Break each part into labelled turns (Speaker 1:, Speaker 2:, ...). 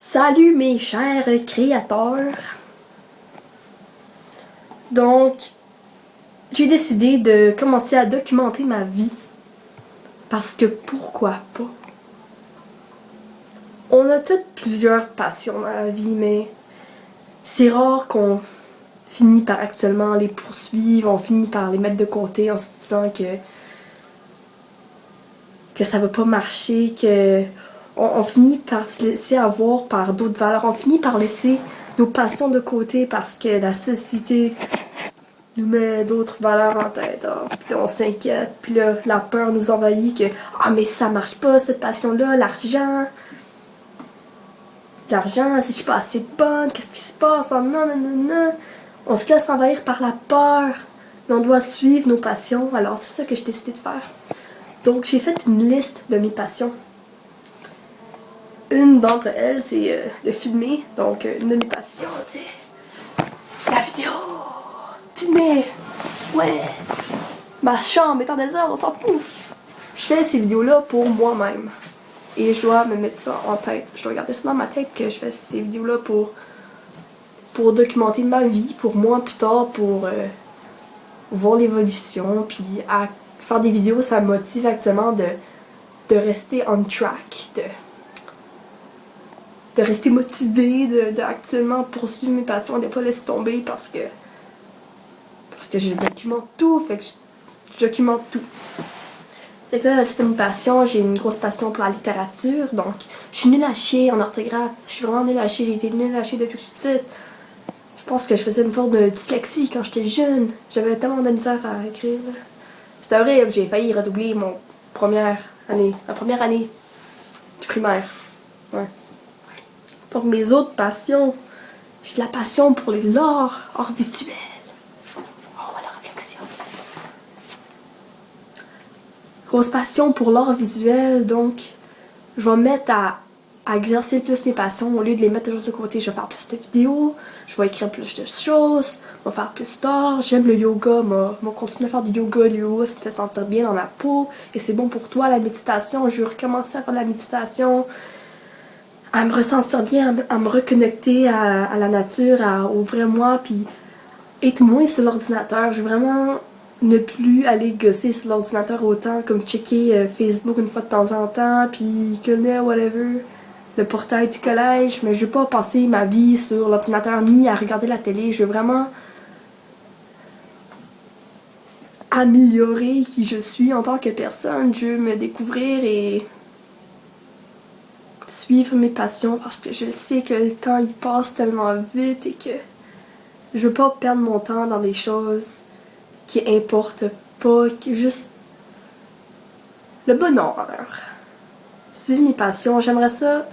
Speaker 1: Salut mes chers créateurs! Donc, j'ai décidé de commencer à documenter ma vie. Parce que pourquoi pas? On a toutes plusieurs passions dans la vie, mais c'est rare qu'on finit par actuellement les poursuivre, on finit par les mettre de côté en se disant que ça va pas marcher, que on finit par se laisser avoir par d'autres valeurs, on finit par laisser nos passions de côté parce que la société nous met d'autres valeurs en tête. Puis là, on s'inquiète, puis là, la peur nous envahit que « Ah, mais ça marche pas, cette passion-là, l'argent, si je suis pas assez bonne, qu'est-ce qui se passe? Oh non, non, non, non. » On se laisse envahir par la peur, mais on doit suivre nos passions. Alors, c'est ça que j'ai décidé de faire. Donc, j'ai fait une liste de mes passions. Une d'entre elles, c'est de filmer. Donc, une de mes passions, c'est la vidéo. Filmer. Ouais. Ma chambre est en désordre, on s'en fout. Je fais ces vidéos-là pour moi-même. Et je dois me mettre ça en tête. Je dois garder ça dans ma tête que je fais ces vidéos-là pour documenter ma vie, pour moi plus tard, pour voir l'évolution. Puis à faire des vidéos, ça me motive actuellement de rester on track, de rester motivée, de actuellement poursuivre mes passions, de ne pas laisser tomber parce que je documente tout, fait que je documente tout. Fait que là, c'était une passion, j'ai une grosse passion pour la littérature, donc je suis nulle à chier en orthographe, je suis vraiment nulle à chier, j'ai été nulle à chier depuis que je suis petite. Je pense que je faisais une forme de dyslexie quand j'étais jeune, j'avais tellement de misère à écrire. C'était horrible, j'ai failli redoubler ma première année du primaire. Ouais. Donc mes autres passions, j'ai de la passion pour l'art visuel. Grosse passion pour l'art visuel, donc je vais me mettre à exercer plus mes passions au lieu de les mettre toujours de côté. Je vais faire plus de vidéos, je vais écrire plus de choses, je vais faire plus d'art. J'aime le yoga, moi continuer à faire du yoga, le yoga ça me fait sentir bien dans ma peau et c'est bon pour toi. La méditation, je vais recommencer à faire de la méditation, à me ressentir bien, à me reconnecter à la nature, au vrai moi, puis être moins sur l'ordinateur. Je veux vraiment ne plus aller gosser sur l'ordinateur autant, comme checker Facebook une fois de temps en temps, puis connaître whatever, le portail du collège, mais je veux pas passer ma vie sur l'ordinateur ni à regarder la télé. Je veux vraiment améliorer qui je suis en tant que personne. Je veux me découvrir et suivre mes passions parce que je sais que le temps il passe tellement vite et que je veux pas perdre mon temps dans des choses qui importent pas, qui juste le bonheur. Suivre mes passions, j'aimerais ça.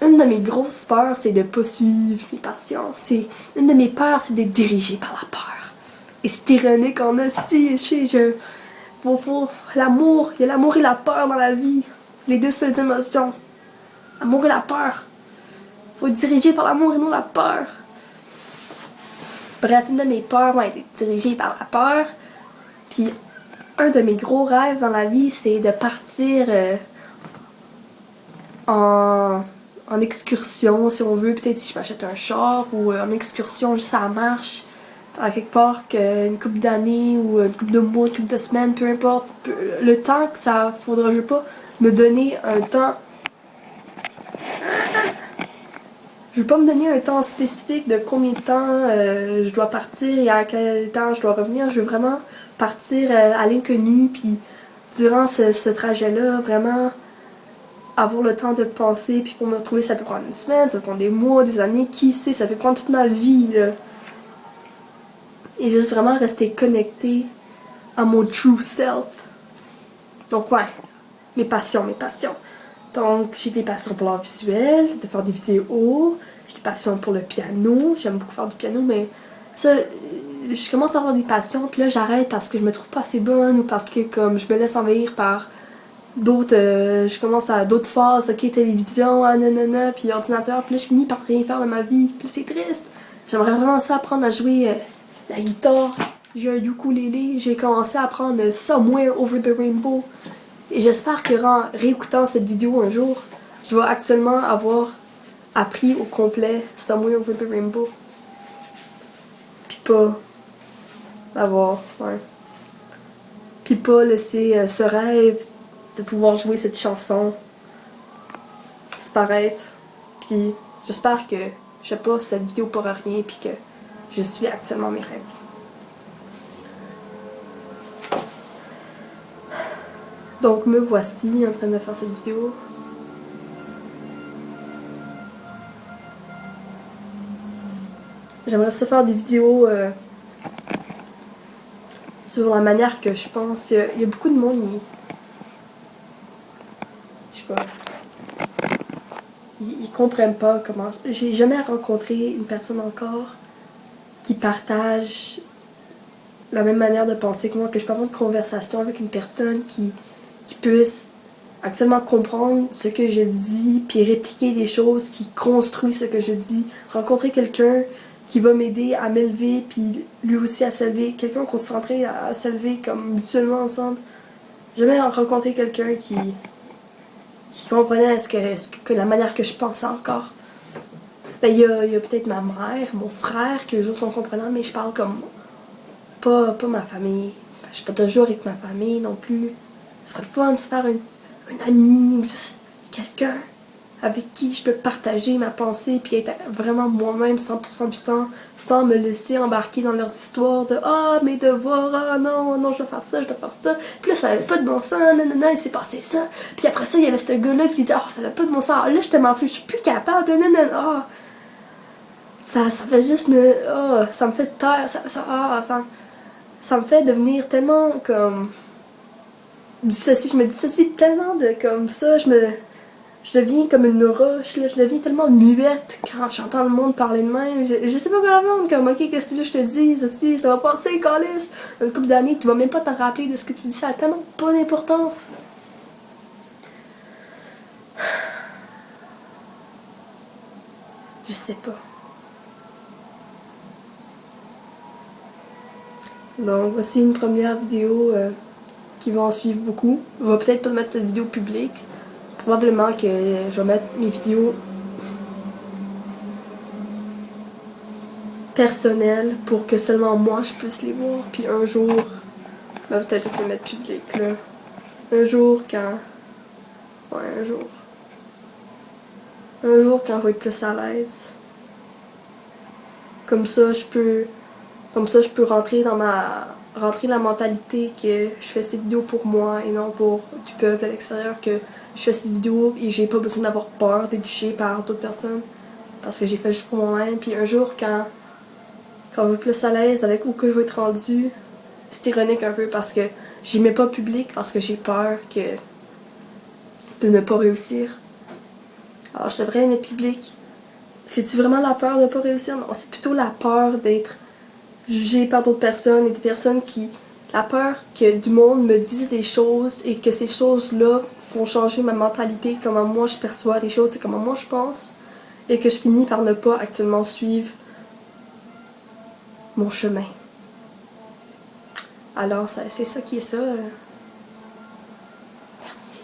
Speaker 1: Une de mes grosses peurs, c'est de pas suivre mes passions. Une de mes peurs, c'est d'être dirigée par la peur. Et c'est ironique en hostie, l'amour, il y a l'amour et la peur dans la vie. Les deux seules émotions. L'amour et la peur. Faut être dirigé par l'amour et non la peur. Bref, une de mes peurs va être dirigée par la peur. Puis un de mes gros rêves dans la vie, c'est de partir en excursion, si on veut. Peut-être si je m'achète un char ou en excursion juste à la marche. À quelque part, une couple d'années ou une couple de mois, une couple de semaines, peu importe. Le temps que ça faudra, je veux pas me donner un temps. Je veux pas me donner un temps spécifique de combien de temps je dois partir et à quel temps je dois revenir. Je veux vraiment partir à l'inconnu, puis durant ce trajet-là, vraiment avoir le temps de penser, puis pour me retrouver, ça peut prendre une semaine, ça peut prendre des mois, des années, qui sait, ça peut prendre toute ma vie, là. Et juste vraiment rester connecté à mon true self. Donc ouais, mes passions. Donc j'ai des passions pour l'art visuel, de faire des vidéos, j'ai des passions pour le piano, j'aime beaucoup faire du piano, mais ça, je commence à avoir des passions, puis là j'arrête parce que je me trouve pas assez bonne ou parce que comme je me laisse envahir par d'autres, je commence à d'autres phases, ok, télévision, nanana, puis ordinateur, puis là je finis par rien faire de ma vie, puis c'est triste. J'aimerais vraiment ça apprendre à jouer la guitare. J'ai un ukulélé, j'ai commencé à apprendre Somewhere Over the Rainbow. Et j'espère que en réécoutant cette vidéo un jour, je vais actuellement avoir appris au complet Somewhere Over the Rainbow. Puis pas avoir, ouais. Puis pas laisser ce rêve de pouvoir jouer cette chanson disparaître. Puis j'espère que, je sais pas, cette vidéo pour rien, puis que je suis actuellement mes rêves. Donc me voici en train de faire cette vidéo. J'aimerais se faire des vidéos sur la manière que je pense. Il y a beaucoup de monde, je sais pas, ils comprennent pas comment. J'ai jamais rencontré une personne encore qui partage la même manière de penser que moi, que je peux avoir une conversation avec une personne qui puisse actuellement comprendre ce que je dis, puis répliquer des choses qui construisent ce que je dis. Rencontrer quelqu'un qui va m'aider à m'élever, puis lui aussi à s'élever. Quelqu'un qu'on se centrait à s'élever comme mutuellement ensemble. J'ai jamais rencontré quelqu'un qui comprenait que la manière que je pensais encore. Ben, il y a peut-être ma mère, mon frère, que les autres sont comprenants, mais je parle comme pas ma famille. Ben, je suis pas toujours avec ma famille non plus. Ce serait le fun de se faire un ami ou juste quelqu'un avec qui je peux partager ma pensée puis être vraiment moi-même 100% du temps sans me laisser embarquer dans leurs histoires de ah mes devoirs, ah non je dois faire ça, je dois faire ça, puis là ça avait pas de bon sens, nanana, il s'est passé ça, puis après ça il y avait ce gars-là qui dit ah ça n'a pas de bon sens, ah, là je t'en fous, je suis plus capable, nanana, ah ça fait juste me, ah ça me fait taire, ça me fait devenir tellement comme dissocier, je me dissocie tellement de comme ça, je deviens comme une roche, là, je deviens tellement muette quand j'entends le monde parler de même. Je sais pas quoi répondre, comme, ok, qu'est-ce que tu veux que je te dise, ça va passer, calice. Dans une couple d'années, tu vas même pas t'en rappeler de ce que tu dis, ça a tellement pas d'importance. Je sais pas. Donc, voici une première vidéo qui va en suivre beaucoup. Je vais peut-être pas mettre cette vidéo publique. Probablement que je vais mettre mes vidéos personnelles pour que seulement moi je puisse les voir. Puis un jour, ben peut-être les mettre public là. Un jour quand. Ouais, un jour. Un jour quand je vais être plus à l'aise. Comme ça je peux. Comme ça je peux rentrer la mentalité que je fais ces vidéos pour moi et non pour du peuple à l'extérieur, que je fais cette vidéo et j'ai pas besoin d'avoir peur d'être jugée par d'autres personnes. Parce que j'ai fait juste pour moi-même. Puis un jour quand je vais être plus à l'aise avec où que je vais être rendue, c'est ironique un peu parce que j'y mets pas public parce que j'ai peur de ne pas réussir. Alors je devrais mettre public. C'est-tu vraiment la peur de ne pas réussir? Non, c'est plutôt la peur d'être jugée par d'autres personnes et des personnes qui... La peur que du monde me dise des choses et que ces choses-là font changer ma mentalité, comment moi je perçois les choses et comment moi je pense, et que je finis par ne pas actuellement suivre mon chemin. Alors c'est ça qui est ça. Merci.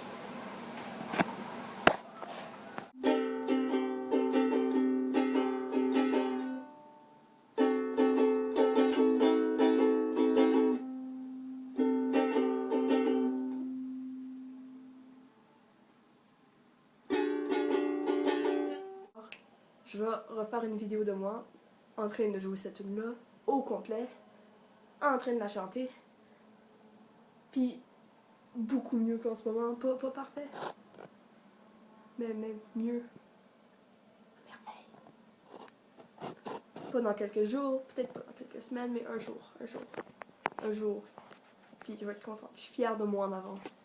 Speaker 1: Je vais refaire une vidéo de moi en train de jouer cette tune-là au complet, en train de la chanter, puis beaucoup mieux qu'en ce moment, pas parfait, mais mieux. Merveille. Pas dans quelques jours, peut-être pas dans quelques semaines, mais un jour, puis je vais être contente, je suis fière de moi en avance.